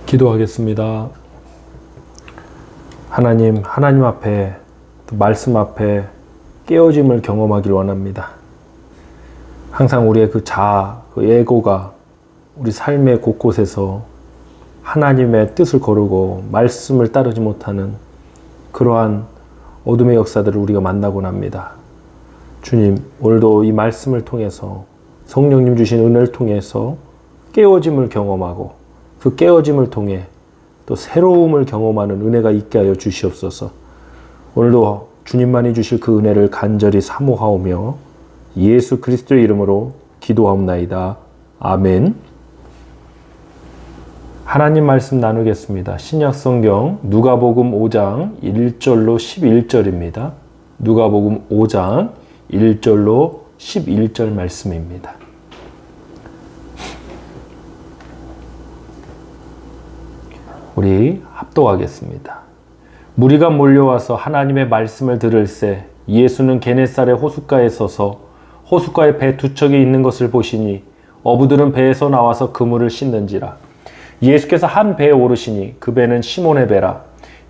기도하겠습니다. 하나님 앞에, 또 말씀 앞에 깨어짐을 경험하길 원합니다. 항상 우리의 그 자아, 그 에고가 우리 삶의 곳곳에서 하나님의 뜻을 거르고 말씀을 따르지 못하는 그러한 어둠의 역사들을 우리가 만나곤 합니다. 주님, 오늘도 이 말씀을 통해서 성령님 주신 은혜를 통해서 깨어짐을 경험하고 그 깨어짐을 통해 또 새로움을 경험하는 은혜가 있게 하여 주시옵소서. 오늘도 주님만이 주실 그 은혜를 간절히 사모하오며 예수 그리스도의 이름으로 기도하옵나이다. 아멘. 하나님 말씀 나누겠습니다. 신약성경 누가복음 5장 1절로 11절입니다. 누가복음 5장 1절로 11절 말씀입니다. 우리 합독하겠습니다. 무리가 몰려와서 하나님의 말씀을 들을새 예수는 게네사렛 호숫가에 서서 호숫가에 배 두 척이 있는 것을 보시니 어부들은 배에서 나와서 그물을 씻는지라. 예수께서 한 배에 오르시니 그 배는 시몬의 배라.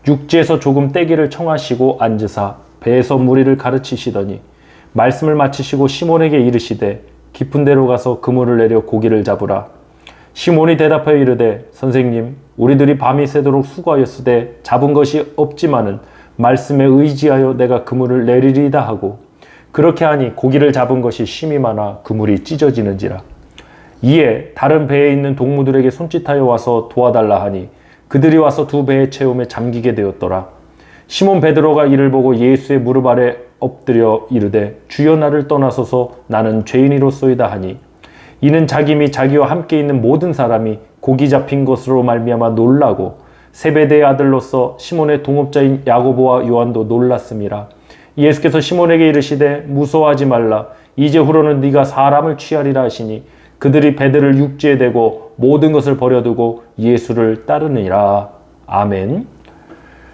육지에서 조금 떼기를 청하시고 앉으사 배에서 무리를 가르치시더니 말씀을 마치시고 시몬에게 이르시되 깊은 데로 가서 그물을 내려 고기를 잡으라. 시몬이 대답하여 이르되 선생님, 우리들이 밤이 새도록 수고하였으되 잡은 것이 없지만은 말씀에 의지하여 내가 그물을 내리리다 하고 그렇게 하니 고기를 잡은 것이 심이 많아 그물이 찢어지는지라. 이에 다른 배에 있는 동무들에게 손짓하여 와서 도와달라 하니 그들이 와서 두 배의 체험에 잠기게 되었더라. 시몬 베드로가 이를 보고 예수의 무릎 아래 엎드려 이르되 주여 나를 떠나소서 나는 죄인이로소이다 하니 이는 자기 및 자기와 함께 있는 모든 사람이 고기 잡힌 것으로 말미암아 놀라고 세베대의 아들로서 시몬의 동업자인 야고보와 요한도 놀랐음이라. 예수께서 시몬에게 이르시되 무서워하지 말라. 이제후로는 네가 사람을 취하리라 하시니 그들이 배들을 육지에 대고 모든 것을 버려두고 예수를 따르니라. 아멘.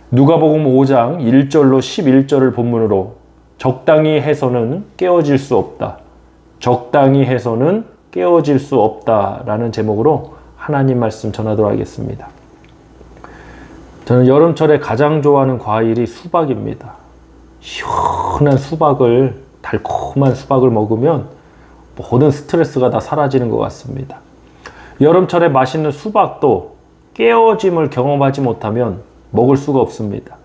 누가복음 5장 1절로 11절을 본문으로 적당히 해서는 깨어질 수 없다. 적당히 해서는 깨어질 수 없다라는 제목으로 하나님 말씀 전하도록 하겠습니다. 저는 여름철에 가장 좋아하는 과일이 수박입니다. 시원한 수박을, 달콤한 수박을 먹으면 모든 스트레스가 다 사라지는 것 같습니다. 여름철에 맛있는 수박도 깨어짐을 경험하지 못하면 먹을 수가 없습니다.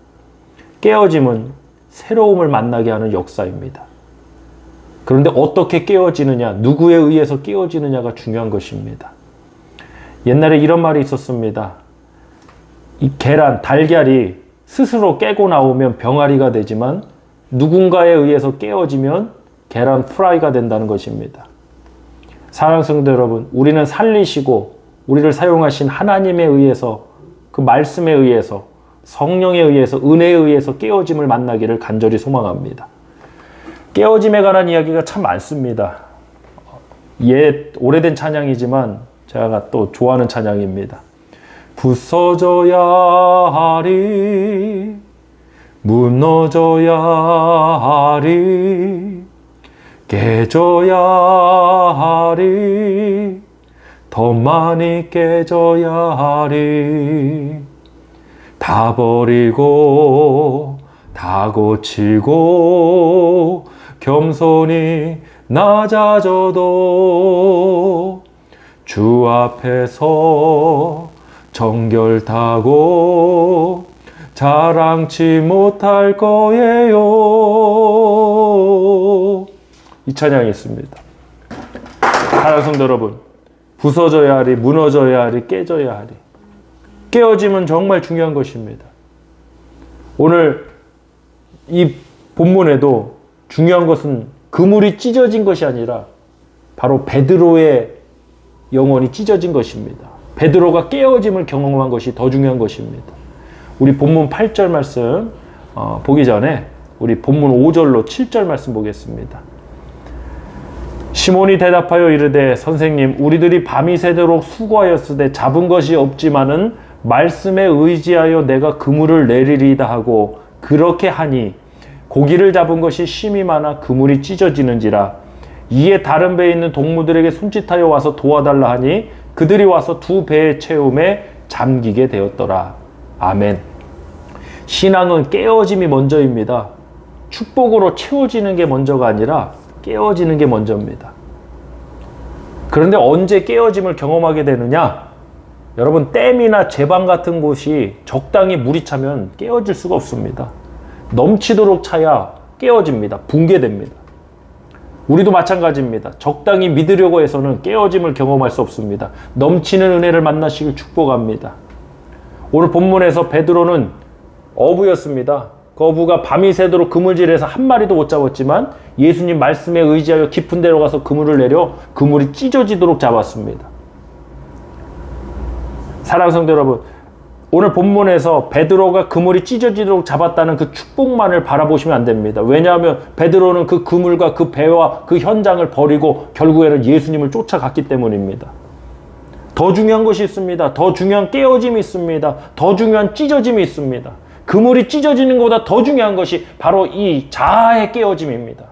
깨어짐은 새로움을 만나게 하는 역사입니다. 그런데 어떻게 깨어지느냐, 누구에 의해서 깨어지느냐가 중요한 것입니다. 옛날에 이런 말이 있었습니다. 이 계란, 달걀이 스스로 깨고 나오면 병아리가 되지만 누군가에 의해서 깨어지면 계란 프라이가 된다는 것입니다. 사랑하는 성도 여러분, 우리는 살리시고 우리를 사용하신 하나님에 의해서, 그 말씀에 의해서, 성령에 의해서, 은혜에 의해서 깨어짐을 만나기를 간절히 소망합니다. 깨어짐에 관한 이야기가 참 많습니다. 오래된 찬양이지만 제가 또 좋아하는 찬양입니다. 부서져야 하리, 무너져야 하리, 깨져야 하리, 더 많이 깨져야 하리. 다 버리고 다 고치고 겸손히 낮아져도 주 앞에서 정결타고 자랑치 못할 거예요. 이 찬양이 있습니다. 사랑하는 성도 여러분, 부서져야 하리, 무너져야 하리, 깨져야 하리. 깨어짐은 정말 중요한 것입니다. 오늘 이 본문에도 중요한 것은 그물이 찢어진 것이 아니라 바로 베드로의 영혼이 찢어진 것입니다. 베드로가 깨어짐을 경험한 것이 더 중요한 것입니다. 우리 본문 8절 말씀 보기 전에 우리 본문 5절로 7절 말씀 보겠습니다. 시몬이 대답하여 이르되 선생님, 우리들이 밤이 새도록 수고하였으되 잡은 것이 없지만은 말씀에 의지하여 내가 그물을 내리리다 하고 그렇게 하니 고기를 잡은 것이 심이 많아 그물이 찢어지는지라. 이에 다른 배에 있는 동무들에게 손짓하여 와서 도와달라 하니 그들이 와서 두 배의 체험에 잠기게 되었더라. 아멘. 신앙은 깨어짐이 먼저입니다. 축복으로 채워지는 게 먼저가 아니라 깨어지는 게 먼저입니다. 그런데 언제 깨어짐을 경험하게 되느냐? 여러분, 댐이나 제방 같은 곳이 적당히 물이 차면 깨어질 수가 없습니다. 넘치도록 차야 깨어집니다. 붕괴됩니다. 우리도 마찬가지입니다. 적당히 믿으려고 해서는 깨어짐을 경험할 수 없습니다. 넘치는 은혜를 만나시길 축복합니다. 오늘 본문에서 베드로는 어부였습니다. 그 어부가 밤이 새도록 그물질에서 한 마리도 못 잡았지만 예수님 말씀에 의지하여 깊은 데로 가서 그물을 내려 그물이 찢어지도록 잡았습니다. 사랑하는 성도 여러분, 오늘 본문에서 베드로가 그물이 찢어지도록 잡았다는 그 축복만을 바라보시면 안 됩니다. 왜냐하면 베드로는 그 그물과 그 배와 그 현장을 버리고 결국에는 예수님을 쫓아갔기 때문입니다. 더 중요한 것이 있습니다. 더 중요한 깨어짐이 있습니다. 더 중요한 찢어짐이 있습니다. 그물이 찢어지는 것보다 더 중요한 것이 바로 이 자아의 깨어짐입니다.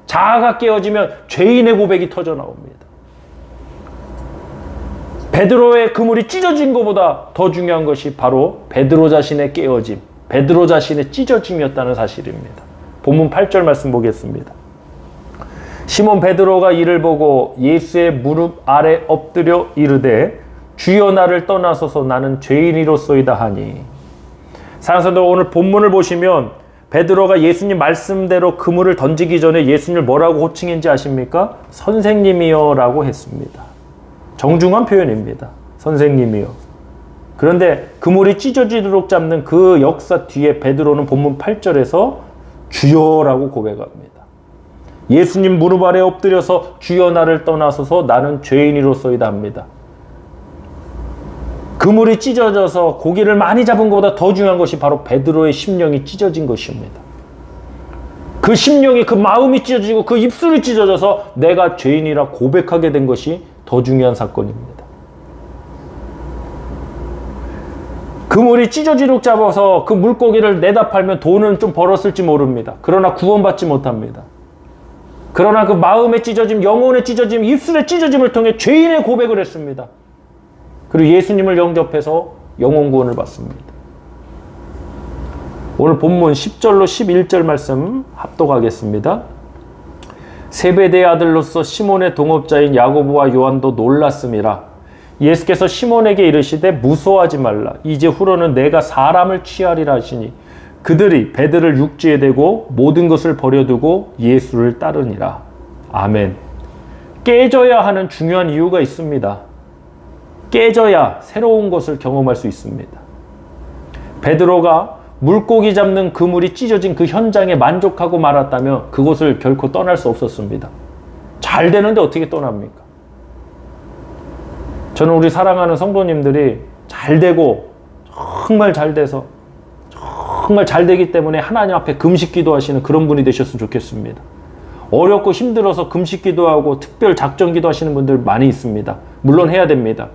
자아가 깨어지면 죄인의 고백이 터져 나옵니다. 베드로의 그물이 찢어진 것보다 더 중요한 것이 바로 베드로 자신의 깨어짐, 베드로 자신의 찢어짐이었다는 사실입니다. 본문 8절 말씀 보겠습니다. 시몬 베드로가 이를 보고 예수의 무릎 아래 엎드려 이르되 주여 나를 떠나소서 나는 죄인이로소이다 하니. 사랑하는 성도, 오늘 본문을 보시면 베드로가 예수님 말씀대로 그물을 던지기 전에 예수님을 뭐라고 호칭했는지 아십니까? 선생님이여 라고 했습니다. 정중한 표현입니다. 선생님이요. 그런데 그물이 찢어지도록 잡는 그 역사 뒤에 베드로는 본문 8절에서 주여라고 고백합니다. 예수님 무릎 아래 엎드려서 주여 나를 떠나소서 나는 죄인이로소이다 합니다. 그물이 찢어져서 고기를 많이 잡은 것보다 더 중요한 것이 바로 베드로의 심령이 찢어진 것입니다. 그 심령이, 그 마음이 찢어지고 그 입술이 찢어져서 내가 죄인이라 고백하게 된 것이 더 중요한 사건입니다. 그물이 찢어지도록 잡아서 그 물고기를 내다 팔면 돈은 좀 벌었을지 모릅니다. 그러나 구원받지 못합니다. 그러나 그 마음의 찢어짐, 영혼의 찢어짐, 입술의 찢어짐을 통해 죄인의 고백을 했습니다. 그리고 예수님을 영접해서 영혼 구원을 받습니다. 오늘 본문 10절로 11절 말씀 합독하겠습니다. 세베대의 아들로서 시몬의 동업자인 야고보와 요한도 놀랐음이라. 예수께서 시몬에게 이르시되 무서워하지 말라. 이제 후로는 내가 사람을 취하리라 하시니 그들이 배들을 육지에 대고 모든 것을 버려두고 예수를 따르니라. 아멘. 깨져야 하는 중요한 이유가 있습니다. 깨져야 새로운 것을 경험할 수 있습니다. 베드로가 물고기 잡는 그물이 찢어진 그 현장에 만족하고 말았다면 그곳을 결코 떠날 수 없었습니다. 잘 되는데 어떻게 떠납니까? 저는 우리 사랑하는 성도님들이 잘 되고 정말 잘 돼서 정말 잘 되기 때문에 하나님 앞에 금식 기도하시는 그런 분이 되셨으면 좋겠습니다. 어렵고 힘들어서 금식 기도하고 특별 작정 기도하시는 분들 많이 있습니다. 물론 해야 됩니다.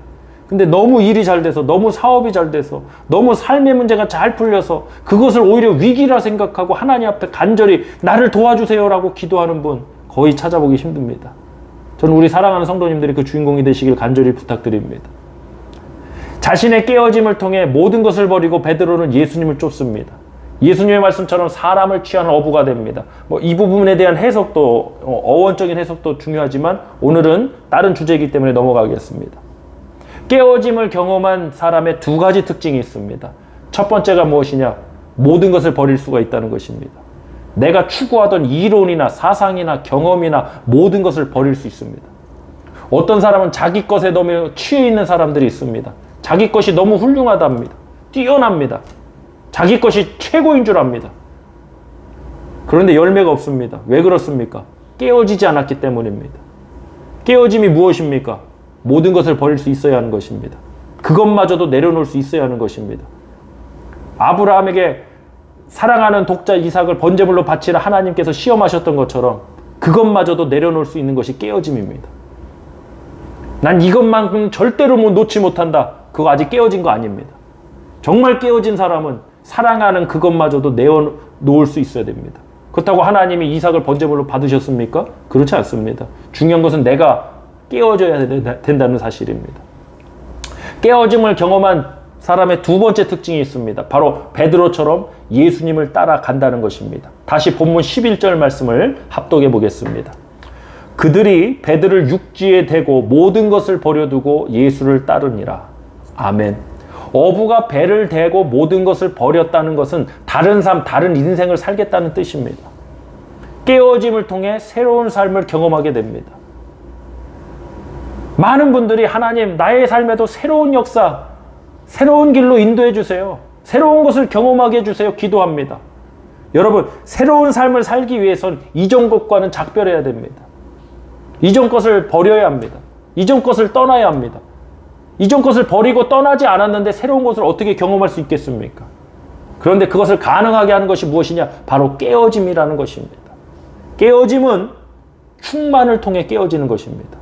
근데 너무 일이 잘 돼서, 너무 사업이 잘 돼서, 너무 삶의 문제가 잘 풀려서 그것을 오히려 위기라 생각하고 하나님 앞에 간절히 나를 도와주세요라고 기도하는 분 거의 찾아보기 힘듭니다. 저는 우리 사랑하는 성도님들이 그 주인공이 되시길 간절히 부탁드립니다. 자신의 깨어짐을 통해 모든 것을 버리고 베드로는 예수님을 쫓습니다. 예수님의 말씀처럼 사람을 취하는 어부가 됩니다. 이 부분에 대한 해석도, 어원적인 해석도 중요하지만 오늘은 다른 주제이기 때문에 넘어가겠습니다. 깨어짐을 경험한 사람의 두 가지 특징이 있습니다. 첫 번째가 무엇이냐? 모든 것을 버릴 수가 있다는 것입니다. 내가 추구하던 이론이나 사상이나 경험이나 모든 것을 버릴 수 있습니다. 어떤 사람은 자기 것에 너무 취해 있는 사람들이 있습니다. 자기 것이 너무 훌륭하답니다. 뛰어납니다. 자기 것이 최고인 줄 압니다. 그런데 열매가 없습니다. 왜 그렇습니까? 깨어지지 않았기 때문입니다. 깨어짐이 무엇입니까? 모든 것을 버릴 수 있어야 하는 것입니다. 그것마저도 내려놓을 수 있어야 하는 것입니다. 아브라함에게 사랑하는 독자 이삭을 번제물로 바치라 하나님께서 시험하셨던 것처럼 그것마저도 내려놓을 수 있는 것이 깨어짐입니다. 난 이것만큼 절대로 놓지 못한다. 그거 아직 깨어진 거 아닙니다. 정말 깨어진 사람은 사랑하는 그것마저도 내어놓을 수 있어야 됩니다. 그렇다고 하나님이 이삭을 번제물로 받으셨습니까? 그렇지 않습니다. 중요한 것은 내가 깨어져야 된다는 사실입니다. 깨어짐을 경험한 사람의 두 번째 특징이 있습니다. 바로 베드로처럼 예수님을 따라간다는 것입니다. 다시 본문 11절 말씀을 합독해 보겠습니다. 그들이 배들을 육지에 대고 모든 것을 버려두고 예수를 따르니라. 아멘. 어부가 배를 대고 모든 것을 버렸다는 것은 다른 삶, 다른 인생을 살겠다는 뜻입니다. 깨어짐을 통해 새로운 삶을 경험하게 됩니다. 많은 분들이 하나님, 나의 삶에도 새로운 역사, 새로운 길로 인도해 주세요. 새로운 것을 경험하게 해주세요. 기도합니다. 여러분, 새로운 삶을 살기 위해선 이전 것과는 작별해야 됩니다. 이전 것을 버려야 합니다. 이전 것을 떠나야 합니다. 이전 것을 버리고 떠나지 않았는데 새로운 것을 어떻게 경험할 수 있겠습니까? 그런데 그것을 가능하게 하는 것이 무엇이냐? 바로 깨어짐이라는 것입니다. 깨어짐은 충만을 통해 깨어지는 것입니다.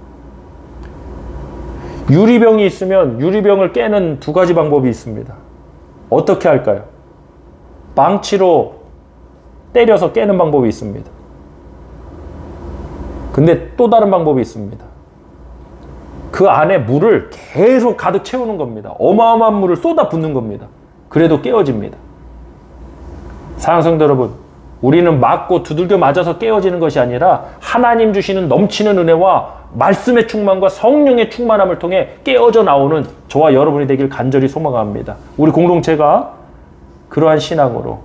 유리병이 있으면 유리병을 깨는 두 가지 방법이 있습니다. 어떻게 할까요? 망치로 때려서 깨는 방법이 있습니다. 근데 또 다른 방법이 있습니다. 그 안에 물을 계속 가득 채우는 겁니다. 어마어마한 물을 쏟아 붓는 겁니다. 그래도 깨어집니다. 사랑하는 성도 여러분, 우리는 맞고 두들겨 맞아서 깨어지는 것이 아니라 하나님 주시는 넘치는 은혜와 말씀의 충만과 성령의 충만함을 통해 깨어져 나오는 저와 여러분이 되길 간절히 소망합니다. 우리 공동체가 그러한 신앙으로,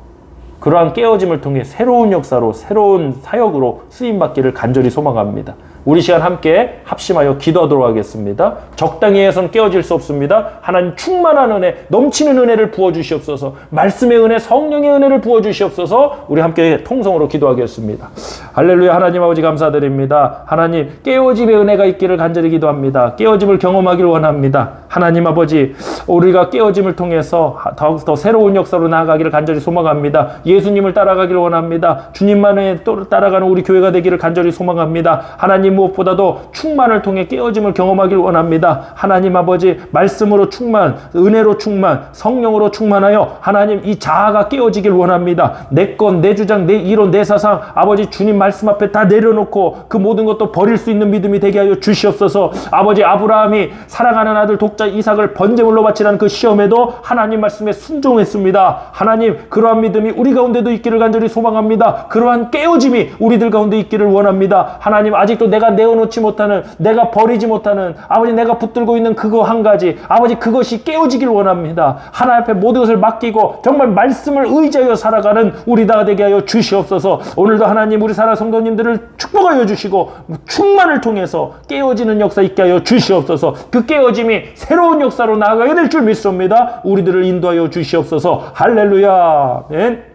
그러한 깨어짐을 통해 새로운 역사로, 새로운 사역으로 쓰임받기를 간절히 소망합니다. 우리 시간 함께 합심하여 기도하도록 하겠습니다. 적당히 해서는 깨어질 수 없습니다. 하나님 충만한 은혜, 넘치는 은혜를 부어주시옵소서. 말씀의 은혜, 성령의 은혜를 부어주시옵소서. 우리 함께 통성으로 기도하겠습니다. 할렐루야. 하나님 아버지 감사드립니다. 하나님 깨어짐의 은혜가 있기를 간절히 기도합니다. 깨어짐을 경험하기를 원합니다. 하나님 아버지, 우리가 깨어짐을 통해서 더 새로운 역사로 나아가기를 간절히 소망합니다. 예수님을 따라가기를 원합니다. 주님만을 따라가는 우리 교회가 되기를 간절히 소망합니다. 하나님 무엇보다도 충만을 통해 깨어짐을 경험하기를 원합니다. 하나님 아버지, 말씀으로 충만, 은혜로 충만, 성령으로 충만하여 하나님 이 자아가 깨어지길 원합니다. 내 것, 내 주장, 내 이론, 내 사상, 아버지 주님 말씀 앞에 다 내려놓고 그 모든 것도 버릴 수 있는 믿음이 되게 하여 주시옵소서. 아버지, 아브라함이 사랑하는 아들 독자 이삭을 번제물로 바치라는 그 시험에도 하나님 말씀에 순종했습니다. 하나님, 그러한 믿음이 우리 가운데도 있기를 간절히 소망합니다. 그러한 깨어짐이 우리들 가운데 있기를 원합니다. 하나님, 아직도 내가 내어놓지 못하는, 내가 버리지 못하는, 아버지 내가 붙들고 있는 그거 한 가지, 아버지 그것이 깨어지길 원합니다. 하나님 앞에 모든 것을 맡기고 정말 말씀을 의지하여 살아가는 우리 다 되게 하여 주시옵소서. 오늘도 하나님 우리 사랑 성도님들을 축복하여 주시고 충만을 통해서 깨어지는 역사 있게 하여 주시옵소서. 그 깨어짐이 새로운 역사로 나아가게 될 줄 믿습니다. 우리들을 인도하여 주시옵소서. 할렐루야. 아멘.